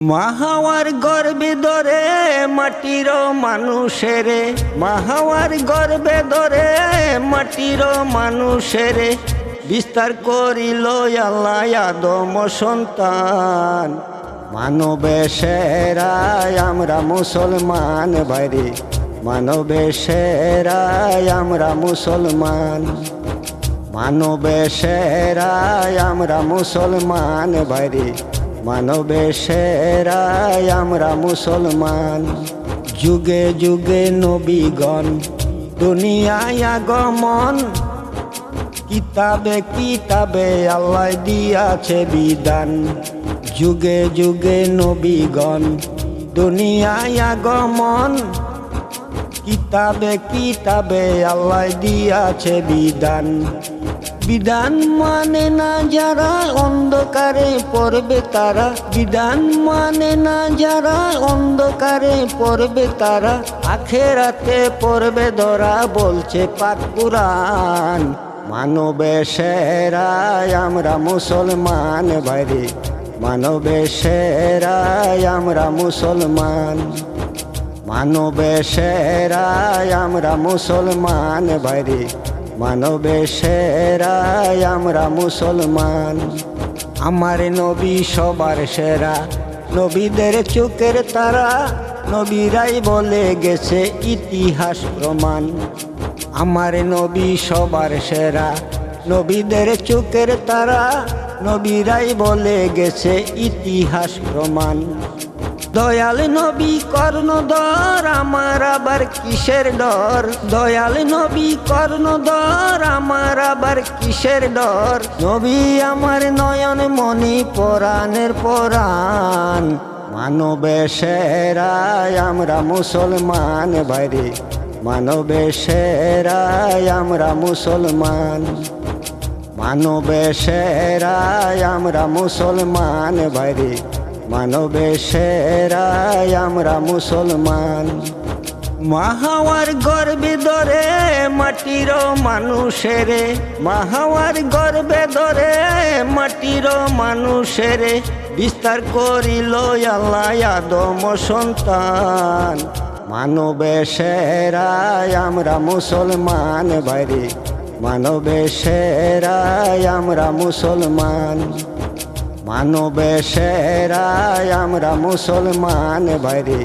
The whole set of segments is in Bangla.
মাহাওয়ার গর্বে ধরে মাটির মানুষের, মাহাওয়ার গর্বে ধরে মাটির মানুষের বিস্তার করিল আল্লাহ আদম সন্তান। মানবে সেরায় আমরা মুসলমান ভাইরে, মানবে সেরায় আমরা মুসলমান, মানবে সেরায় আমরা মুসলমান ভাইরে, মানবে সেরায় আমরা মুসলমান। যুগে যুগে নবীগণ দুনিয়ায় আগমন, কিতাবে কিতাবে আল্লাহ দিয়াছে বিধান। যুগে যুগে নবীগণ দুনিয়ায় আগমন, কিতাবে কিতাবে আল্লাহ দিয়াছে বিধান। বিধান মানে না যারা অন্ধকারে পড়বে তারা, বিধান মানে না যারা অন্ধকারে পড়বে তারা, আখেরাতে পড়বে ধরা বলছে পাক কুরআন। মানবে সেরায় আমরা মুসলমান ভাইরে, মানবে সেরায় আমরা মুসলমান, মানবে সেরায় আমরা মুসলমান ভাইরে, মানবে সেরায় আমরা মুসলমান। আমার নবী সবার সেরা, নবীদের চোখের তারা, নবীরাই বলে গেছে ইতিহাস প্রমাণ। আমার নবী সবার সেরা, নবীদের চোখের তারা, নবীরাই বলে গেছে ইতিহাস প্রমাণ। দয়াল নবী কর্ণধর আমার আবার কিসের ডর, দয়াল নবী কর্ণধর আমার আবার কিসের ডর। নবী আমার নয়ন মনি পরাণের পরাণ। মানবে সেরায় আমরা মুসলমান ভাইরে, মানবে সেরায় আমরা মুসলমান, মানবে সেরায় আমরা মুসলমান ভাইরে, মানবে সেরায় আমরা মুসলমান। মাহাওয়ার গর্বে ধরে মাটির মানুষের, মাহাওয়ার গর্বে ধরে মাটির মানুষের বিস্তার করিল আল্লাহ আদম সন্তান। মানবে সেরায় আমরা মুসলমান ভাইরে, মানবে সেরায় আমরা মুসলমান, মানবে সেরায় আমরা মুসলমান ভাইরে,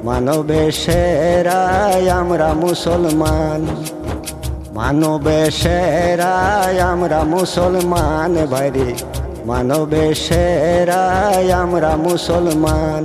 মানবে সেরায় আমরা মুসলমান, মানবে সেরায় আমরা মুসলমান ভাইরে, মানবে সেরায় আমরা মুসলমান।